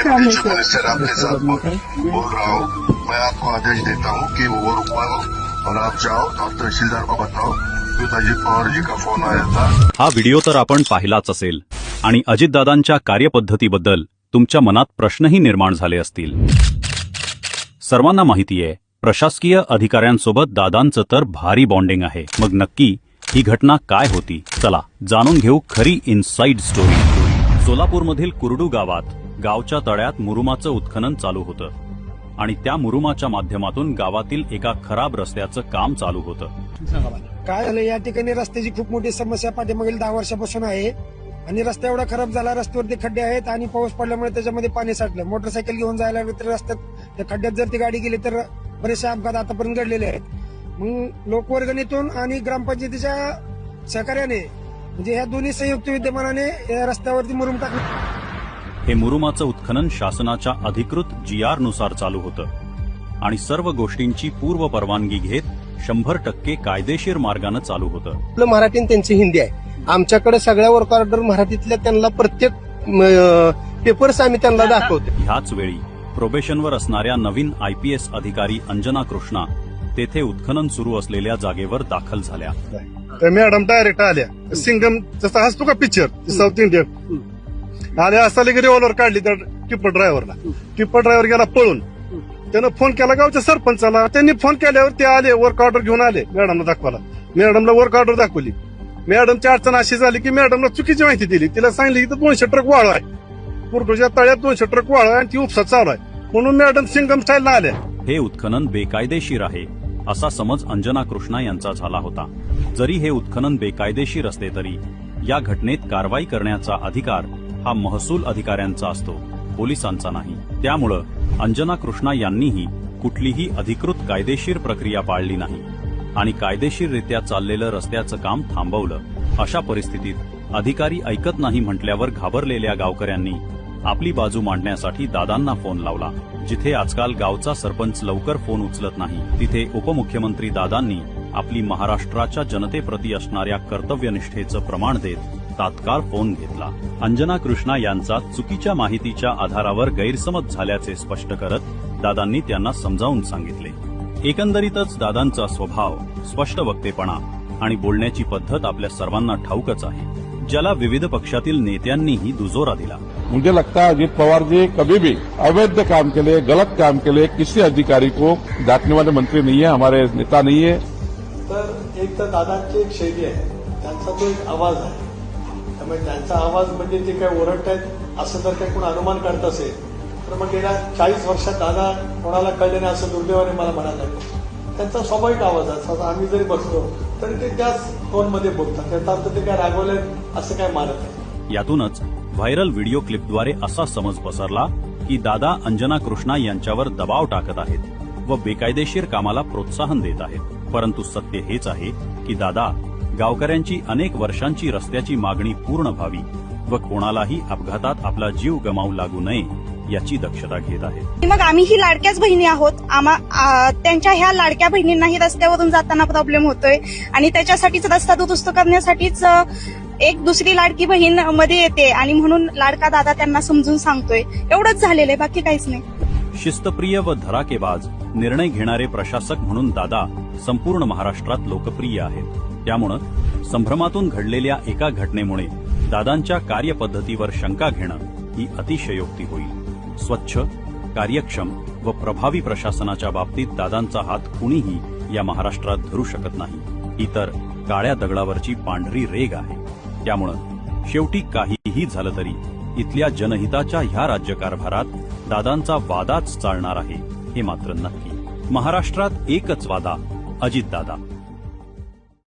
काम है sir? Minister आपके साथ बोल रहा हूँ। मैं आपको आदेश देता हूँ कि वो रुकवाओ और आप जाओ और तहसीलदार को बताओ अजित पवार जी का फोन आया था। हा व्हिडिओ तर आपण पाहिलाच असेल आणि अजितदादांच्या कार्यपद्धतीबद्दल तुमच्या मनात प्रश्नही निर्माण झाले असतील। सर्वांना माहिती आहे, प्रशासकीय अधिकाऱ्यांसोबत दादांचं तर भारी बॉन्डिंग आहे। मग नक्की ही घटना काय होती, चला जाणून घेऊ खरी इनसाइड स्टोरी। सोलापूरमधील कुरडू गावात गावच्या तळ्यात मुरुमाचं उत्खनन चालू होतं आणि त्या मुरुमाच्या माध्यमातून गावातील एका खराब रस्त्याचं काम चालू होतं। काय झालं, या ठिकाणी रस्त्याची खूप मोठी समस्या पाठीमागील 10 वर्षापासून आहे आणि रस्ता एवढा खराब झाला, रस्त्यावरती खड्डे आहेत आणि पाऊस पडल्यामुळे त्याच्यामध्ये पाणी साठलं। मोटरसायकल घेऊन जायला तर रस्त्यात त्या खड्ड्यात जर ती गाडी गेली तर बरेचसे अपघात आतापर्यंत घडलेले आहेत। मग लोकवर्गणीतून आणि ग्रामपंचायतीच्या सहकार्याने म्हणजे ह्या दोन्ही संयुक्त विद्यमानाने या रस्त्यावरती मुरुम टाकलं। हे मुरुमाचं उत्खनन शासनाच्या अधिकृत GR नुसार चालू होतं आणि सर्व गोष्टींची पूर्व परवानगी घेत 100% कायदेशीर मार्गाने चालू होतं। आपलं मराठी आणि त्यांची हिंदी आहे। आमच्याकडे सगळ्या वर्क ऑर्डर मराठीतल्या त्यांना प्रत्येक पेपर्स आम्ही त्यांना दाखवतो। ह्याच वेळी प्रोबेशनवर असणाऱ्या नवीन IPS अधिकारी अंजना कृष्णा तेथे उत्खनन सुरू असलेल्या जागेवर दाखल झाल्या। मॅडम डायरेक्ट आल्या, सिंगम जसा असतो का पिक्चर साऊथ इंडियन, आल्या असताना की रिव्हॉल्वर काढली त्या टिप्पर ड्रायव्हर गेला पळून। त्यानं फोन केला गावच्या सरपंचाला, त्यांनी फोन केल्यावर ते आले, वर्क ऑर्डर घेऊन आले मॅडमला दाखवायला। मॅडमला वर्क ऑर्डर दाखवली। मॅडमची अडचण अशी झाली की मॅडमला चुकीची माहिती दिली। तिला सांगितलं की 200 ट्रक वाळू आहे, कुरडूच्या तळ्यात 200 ट्रक वाळू आहे आणि ती उपसा चालू आहे, म्हणून मॅडम सिंगम स्टाईलला आल्या। हे उत्खनन बेकायदेशीर आहे असा समज अंजना कृष्णा यांचा झाला होता। जरी हे उत्खनन बेकायदेशीर असले तरी या घटनेत कारवाई करण्याचा अधिकार हा महसूल अधिकाऱ्यांचा असतो, पोलिसांचा नाही। त्यामुळं अंजना कृष्णा यांनीही कुठलीही अधिकृत कायदेशीर प्रक्रिया पाळली नाही आणि कायदेशीररित्या चाललेलं रस्त्याचं काम थांबवलं। अशा परिस्थितीत अधिकारी ऐकत नाही म्हटल्यावर घाबरलेल्या गावकऱ्यांनी आपली बाजू मांडण्यासाठी दादांना फोन लावला। जिथे आजकाल गावचा सरपंच लवकर फोन उचलत नाही, तिथे उपमुख्यमंत्री दादांनी आपली महाराष्ट्राच्या जनतेप्रती असणाऱ्या कर्तव्यनिष्ठेचं प्रमाण देत तात्काळ फोन घेतला। अंजना कृष्णा यांचा चुकीच्या माहितीच्या आधारावर गैरसमज झाल्याचे स्पष्ट करत दादांनी त्यांना समजावून सांगितले। एकंदरीतच दादांचा स्वभाव, स्पष्ट वक्तेपणा आणि बोलण्याची पद्धत आपल्या सर्वांना ठाऊकच आहे, ज्याला विविध पक्षातील नेत्यांनीही दुजोरा दिला। मुझे लगता है अजित पवार जी कभी भी अवैध काम के लिए, गलत काम के लिए किसी अधिकारी को डांटने वाले मंत्री नहीं है, हमारे नेता नहीं है। तर एक तर दादांची एक शैली आहे, त्यांचा तो एक आवाज आहे, त्यामुळे त्यांचा आवाज म्हणजे ते काय ओरडतायत असं जर काही कोण अनुमान करत असेल तर मग गेल्या 40 वर्षात दादा कोणाला कळले नाही असं दुर्दैवाने मला म्हणायला लागलं। त्यांचा स्वाभाविक आवाज आहे, आम्ही जरी बसलो तरी ते त्याच टोनमध्ये बोलतात, त्याचा अर्थ ते काय रागवले असं काय मानत नाही। यातूनच व्हायरल व्हिडिओ क्लिपद्वारे असा समज पसरला की दादा अंजना कृष्णा यांच्यावर दबाव टाकत आहेत व बेकायदेशीर कामाला प्रोत्साहन देत आहेत। परंतु सत्य हेच आहे की दादा गावकऱ्यांची अनेक वर्षांची रस्त्याची मागणी पूर्ण व्हावी व कोणालाही अपघातात आपला जीव गमावू लागू नये याची दक्षता घेत आहेत। मग आम्हीही लाडक्याच बहिणी आहोत, त्यांच्या ह्या लाडक्या बहिणींनाही रस्त्यावरून जाताना प्रॉब्लेम होतोय आणि त्याच्यासाठीच रस्ता दुरुस्त करण्यासाठीच एक दुसरी लाडकी बहीण मध्ये येते आणि म्हणून लाडका दादा त्यांना समजून सांगतोय, एवढंच झालेलं आहे, बाकी काहीच नाही। शिस्तप्रिय व धडाकेबाज निर्णय घेणारे प्रशासक म्हणून दादा संपूर्ण महाराष्ट्रात लोकप्रिय आहेत। त्यामुळे संभ्रमातून घडलेल्या एका घटनेमुळे दादांच्या कार्यपद्धतीवर शंका घेणं ही अतिशयोक्ती होईल। स्वच्छ, कार्यक्षम व प्रभावी प्रशासनाच्या बाबतीत दादांचा हात कुणीही या महाराष्ट्रात धरू शकत नाही। ही तर काळ्या दगडावरची पांढरी रेघ आहे। त्यामुळं शेवटी काहीही झालं तरी इथल्या जनहिताच्या ह्या राज्यकारभारात दादांचा वादाच चालणार आहे हे मात्र नक्की। महाराष्ट्रात एकच वादा, अजितदादा।